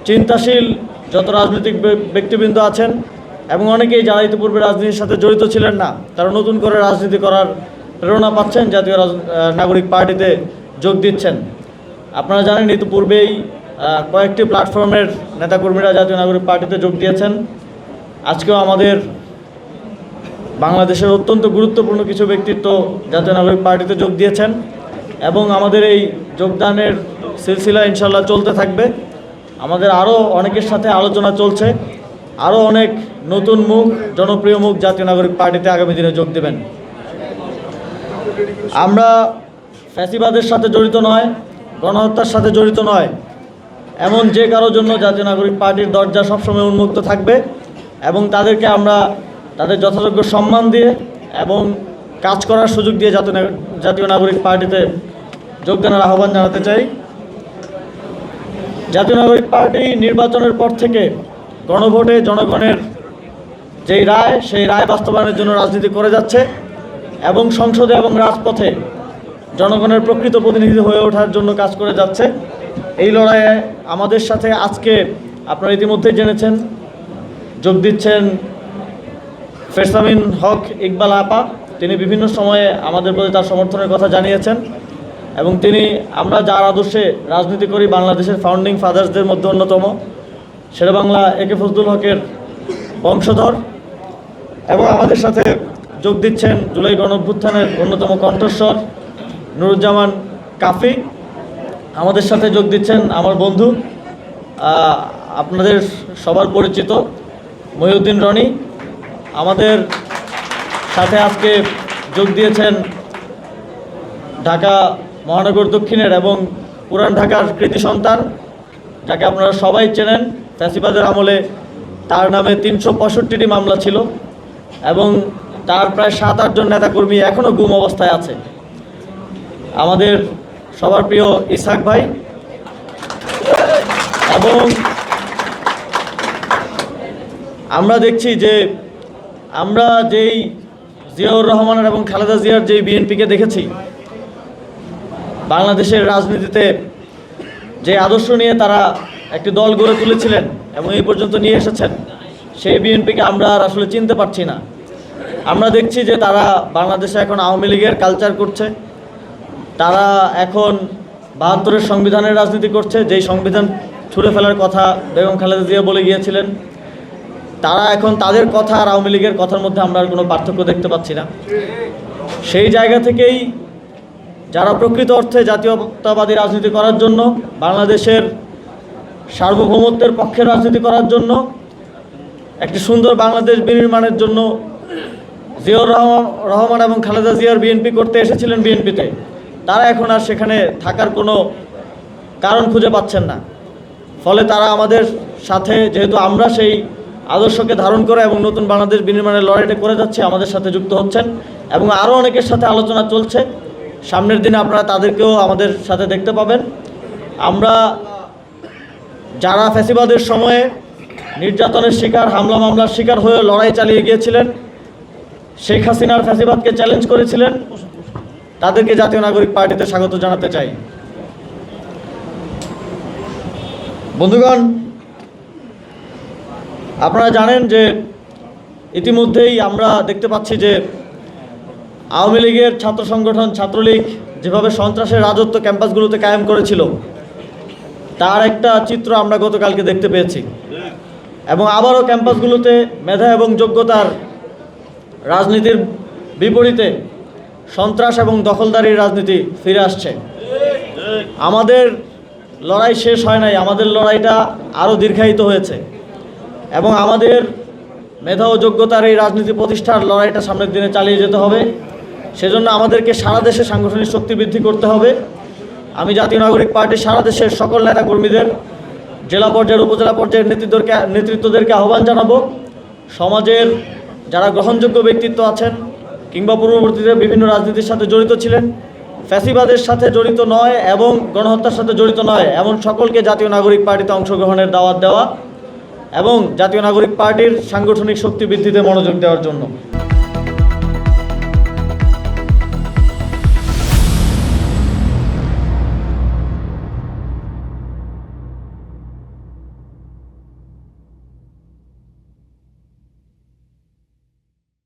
চিন্তাশীল যত রাজনৈতিক ব্যক্তিবৃন্দ আছেন এবং অনেকেই যারা ইতিপূর্বে রাজনীতির সাথে জড়িত ছিলেন না, তারা নতুন করে রাজনীতি করার প্রেরণা পাচ্ছেন, জাতীয় নাগরিক পার্টিতে যোগ দিচ্ছেন। আপনারা জানেন ইতিপূর্বেই কয়েকটি প্ল্যাটফর্মের নেতাকর্মীরা জাতীয় নাগরিক পার্টিতে যোগ দিয়েছেন। আজকেও আমাদের বাংলাদেশের অত্যন্ত গুরুত্বপূর্ণ কিছু ব্যক্তিত্ব জাতীয় নাগরিক পার্টিতে যোগ দিয়েছেন এবং আমাদের এই যোগদানের সিলসিলা ইনশাল্লাহ চলতে থাকবে। আমাদের আরও অনেকের সাথে আলোচনা চলছে, আরও অনেক নতুন মুখ, জনপ্রিয় মুখ জাতীয় নাগরিক পার্টিতে আগামী দিনে যোগ দেবেন। আমরা ফ্যাসিবাদের সাথে জড়িত নয়, গণহত্যার সাথে জড়িত নয়, এমন যে কারোর জন্য জাতীয় নাগরিক পার্টির দরজা সবসময় উন্মুক্ত থাকবে এবং তাদেরকে আমরা তাদের যথাযোগ্য সম্মান দিয়ে এবং কাজ করার সুযোগ দিয়ে জাতীয় নাগরিক পার্টিতে যোগদানের আহ্বান জানাতে চাই। জাতীয় নাগরিক পার্টি নির্বাচনের পর থেকে গণভোটে জনগণের যেই রায়, সেই রায় বাস্তবায়নের জন্য রাজনীতি করে যাচ্ছে এবং সংসদে এবং রাজপথে জনগণের প্রকৃত প্রতিনিধি হয়ে ওঠার জন্য কাজ করে যাচ্ছে। এই লড়াইয়ে আমাদের সাথে আজকে আপনারা ইতিমধ্যেই জেনেছেন যোগ দিচ্ছেন ফেরসামিন হক ইকবাল আপা। তিনি বিভিন্ন সময়ে আমাদের প্রতি তার সমর্থনের কথা জানিয়েছেন এবং তিনি আমরা যার আদর্শে রাজনীতি করি, বাংলাদেশের ফাউন্ডিং ফাদার্সদের মধ্যে অন্যতম, শেরেবাংলা একে ফজলুল হকের বংশধর। এবং আমাদের সাথে যোগ দিচ্ছেন জুলাই গণঅভ্যুত্থানের অন্যতম কণ্ঠস্বর নুরুজ্জামান কাফি। আমাদের সাথে যোগ দিচ্ছেন আমার বন্ধু, আপনাদের সবার পরিচিত মহিউদ্দিন রনি। আমাদের সাথে আজকে যোগ দিয়েছেন ঢাকা মহানগর দক্ষিণের এবং পুরান ঢাকার কৃতি সন্তান, যাকে আপনারা সবাই চেনেন। ফ্যাসিবাদের আমলে তার নামে 365টি মামলা ছিল এবং তার প্রায় 7-8 জন নেতাকর্মী এখনও গুম অবস্থায় আছে। আমাদের সবার প্রিয় ইসহাক ভাই। এবং আমরা দেখছি যে আমরা যেই জিয়াউর রহমানের এবং খালেদা জিয়ার যেই বিএনপিকে দেখেছি, বাংলাদেশের রাজনীতিতে যে আদর্শ নিয়ে তারা একটি দল গড়ে তুলেছিলেন এবং এই পর্যন্ত নিয়ে এসেছেন, সেই বিএনপিকে আমরা আর আসলে চিনতে পারছি না। আমরা দেখছি যে তারা বাংলাদেশে এখন আওয়ামী লীগের কালচার করছে, তারা এখন 72-এর সংবিধানের রাজনীতি করছে, যেই সংবিধান ছুঁড়ে ফেলার কথা বেগম খালেদা জিয়া বলে গিয়েছিলেন। তারা এখন তাদের কথা আর আওয়ামী লীগের কথার মধ্যে আমরা আর কোনো পার্থক্য দেখতে পাচ্ছি না। সেই জায়গা থেকেই যারা প্রকৃত অর্থে জাতীয়তাবাদী রাজনীতি করার জন্য, বাংলাদেশের সার্বভৌমত্বের পক্ষে রাজনীতি করার জন্য, একটি সুন্দর বাংলাদেশ বিনির্মাণের জন্য জিয়াউর রহমান এবং খালেদা জিয়ার বিএনপি করতে এসেছিলেন বিএনপিতে, তারা এখন আর সেখানে থাকার কোনো কারণ খুঁজে পাচ্ছেন না। ফলে তারা আমাদের সাথে, যেহেতু আমরা সেই আদর্শকে ধারণ করে এবং নতুন বাংলাদেশ বিনির্মাণের লড়াইটা করে যাচ্ছি, আমাদের সাথে যুক্ত হচ্ছেন এবং আরও অনেকের সাথে আলোচনা চলছে। সামনের দিনে আপনারা তাদেরকেও আমাদের সাথে দেখতে পাবেন। আমরা যারা ফ্যাসিবাদের সময়ে নির্যাতনের শিকার, হামলা মামলার শিকার হয়ে লড়াই চালিয়ে গিয়েছিলেন, শেখ হাসিনার ফ্যাসিবাদকে চ্যালেঞ্জ করেছিলেন, তাদেরকে জাতীয় নাগরিক পার্টিতে স্বাগত জানাতে চাই। বন্ধুগণ, আপনারা জানেন যে ইতিমধ্যেই আমরা দেখতে পাচ্ছি যে আওয়ামী লীগের ছাত্র সংগঠন ছাত্রলীগ যেভাবে সন্ত্রাসের রাজত্ব ক্যাম্পাসগুলোতে কায়েম করেছিল, তার একটা চিত্র আমরা গতকালকে দেখতে পেয়েছি। এবং আবারও ক্যাম্পাসগুলোতে মেধা এবং যোগ্যতার রাজনীতির বিপরীতে সন্ত্রাস এবং দখলদারির রাজনীতি ফিরে আসছে। আমাদের লড়াই শেষ হয় নাই, আমাদের লড়াইটা আরও দীর্ঘায়িত হয়েছে এবং আমাদের মেধা ও যোগ্যতার এই রাজনীতি প্রতিষ্ঠার লড়াইটা সামনের দিনে চালিয়ে যেতে হবে। সেজন্য আমাদেরকে সারা দেশে সাংগঠনিক শক্তি বৃদ্ধি করতে হবে। আমি জাতীয় নাগরিক পার্টির সারা দেশের সকল নেতাকর্মীদের, জেলা পর্যায়ের উপজেলা পর্যায়ের নেতৃত্বদেরকে আহ্বান জানাবো, সমাজের যারা গ্রহণযোগ্য ব্যক্তিত্ব আছেন কিংবা পূর্ববর্তীতে বিভিন্ন রাজনীতির সাথে জড়িত ছিলেন, ফ্যাসিবাদের সাথে জড়িত নয় এবং গণহত্যার সাথে জড়িত নয় এমন সকলকে জাতীয় নাগরিক পার্টিতে অংশগ্রহণের দাওয়াত দেওয়া এবং জাতীয় নাগরিক পার্টির সাংগঠনিক শক্তি বৃদ্ধিতে মনোযোগ দেওয়ার জন্য।